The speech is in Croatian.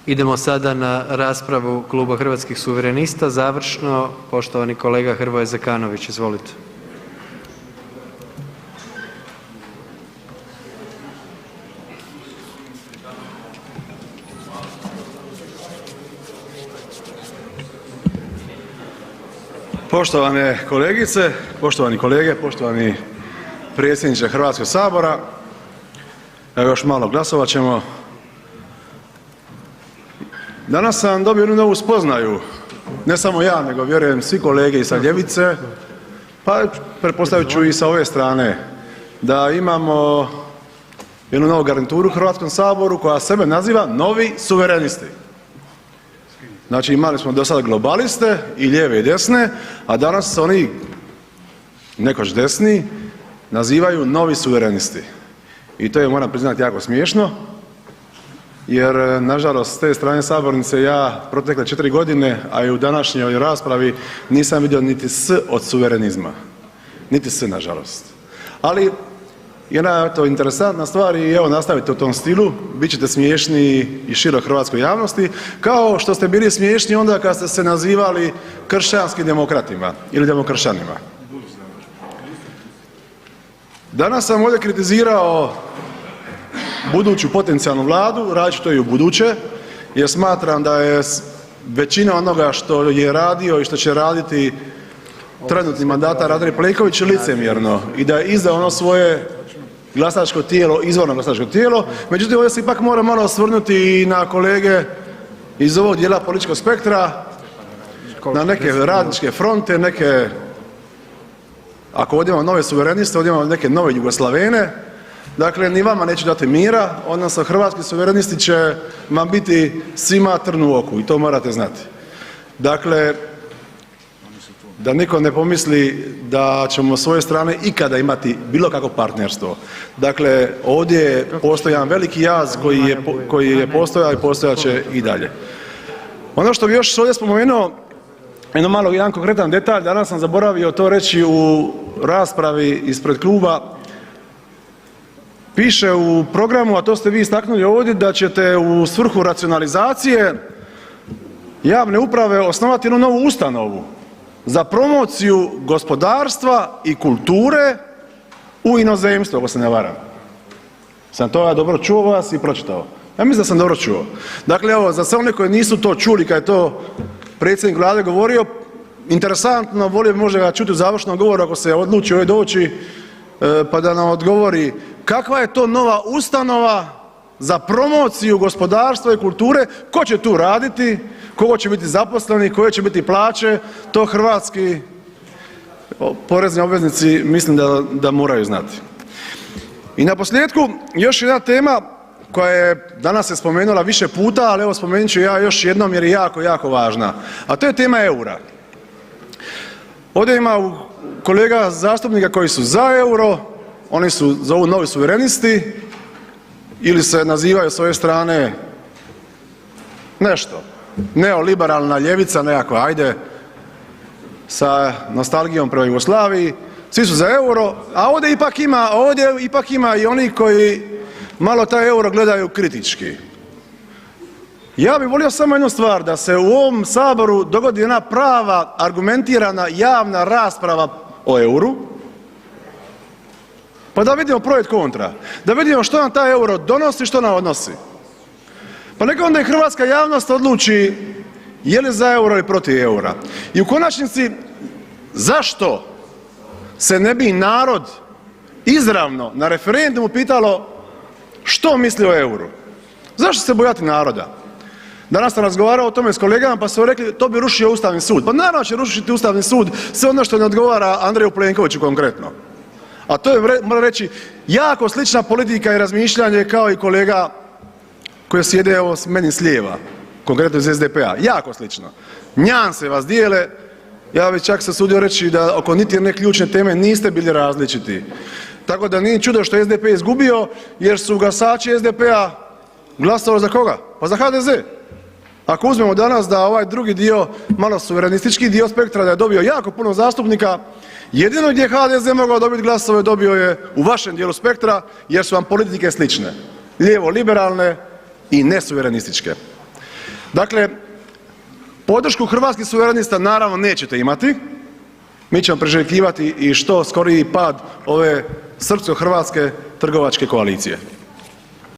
Idemo sada na raspravu Kluba Hrvatskih suverenista, završno poštovani kolega Hrvoje Zekanović, izvolite. Poštovane kolegice, poštovani kolege, poštovani predsjedniče Hrvatskog sabora, evo još malo glasovat ćemo. Danas sam dobio jednu novu spoznaju, ne samo ja nego vjerujem svi kolege i sa ljevice, pa pretpostavit ću i sa ove strane, da imamo jednu novu garnituru u Hrvatskom saboru koja sebe naziva Novi suverenisti. Znači imali smo do sada globaliste i lijeve i desne, a danas se oni, nekoć desni, nazivaju Novi suverenisti. I to je, moram priznati, jako smiješno, jer nažalost s te strane sabornice ja protekle 4 godine, a i u današnjoj raspravi nisam vidio niti S od suverenizma. Niti S, nažalost. Ali jedna to interesantna stvar i evo nastavite u tom stilu, bit ćete smiješni i široj hrvatskoj javnosti, kao što ste bili smiješni onda kad ste se nazivali kršćanskim demokratima ili demokršćanima. Danas sam ovdje kritizirao buduću potencijalnu Vladu, radit ću to i ubuduće jer smatram da je većina onoga što je radio i što će raditi trenutni mandatar Andrej Plenković licemjerno i da je izdao ono svoje glasačko tijelo, izvorno glasačko tijelo, međutim ovdje se ipak moram malo osvrnuti i na kolege iz ovog dijela političkog spektra, na neke radničke fronte, neke, ako ovdje imamo nove suvereniste, ovdje imamo neke nove Jugoslavene, dakle ni vama neću dati mira, odnosno hrvatski suverenisti će vam biti svima trn u oku i to morate znati. Dakle, da nitko ne pomisli da ćemo s svoje strane ikada imati bilo kakvo partnerstvo. Dakle, ovdje postoji jedan veliki jaz koji je postojao i postojat će i dalje. Ono što bi još ovdje spomenuo, jedan konkretan detalj, danas sam zaboravio to reći u raspravi ispred kluba, piše u programu, a to ste vi istaknuli ovdje, da ćete u svrhu racionalizacije javne uprave osnovati jednu novu ustanovu za promociju gospodarstva i kulture u inozemstvu, ako se ne varam. Sam to ja dobro čuo vas i pročitao? Ja mislim da sam dobro čuo. Dakle, evo, za sve one koji nisu to čuli kad je to predsjednik Vlade govorio, interesantno, volio bi možda ga čuti u završnom govoru ako se odluči ovdje doći, pa da nam odgovori kakva je to nova ustanova za promociju gospodarstva i kulture, tko će tu raditi, koliko će biti zaposlenih, koje će biti plaće, to hrvatski porezni obveznici mislim da moraju znati. I naposljetku još jedna tema koja je danas se spomenula više puta, ali evo spomenut ću ja još jednom jer je jako, jako važna, a to je tema eura. Ovdje ima kolega zastupnika koji su za euro, oni su zovu novi suverenisti ili se nazivaju s ove strane nešto, neoliberalna ljevica nekakva, ajde, sa nostalgijom prema Jugoslaviji, svi su za euro, a ovdje ipak ima i oni koji malo taj euro gledaju kritički. Ja bih volio samo jednu stvar, da se u ovom Saboru dogodi jedna prava, argumentirana, javna rasprava o euru, pa da vidimo pro et kontra, da vidimo što nam taj euro donosi, što nam odnosi. Pa neka onda i hrvatska javnost odluči je li za euro ili protiv eura. I u konačnici, zašto se ne bi narod izravno na referendumu pitalo što misli o euru? Zašto se bojati naroda? Danas sam razgovarao o tome s kolegama pa su rekli to bi rušio Ustavni sud. Pa naravno će rušiti Ustavni sud sve ono što ne odgovara Andreju Plenkoviću konkretno. A to je, moram reći, jako slična politika i razmišljanje kao i kolega koji sjede evo meni s lijeva, konkretno iz SDP-a, jako slično. Nijanse vas dijele, ja bih čak se usudio reći da oko niti jedne ključne teme niste bili različiti. Tako da nije čudo što je SDP izgubio jer su glasači SDP-a glasovali za koga? Pa za HDZ. Ako uzmemo danas da ovaj drugi dio, malo suverenistički dio spektra, da je dobio jako puno zastupnika, jedino gdje je HDZ mogao dobiti glasove dobio je u vašem dijelu spektra jer su vam politike slične, lijevo liberalne i nesuverenističke. Dakle, podršku Hrvatskih suverenista naravno nećete imati, mi ćemo priželjkivati i što skoriji pad ove srpsko-hrvatske trgovačke koalicije.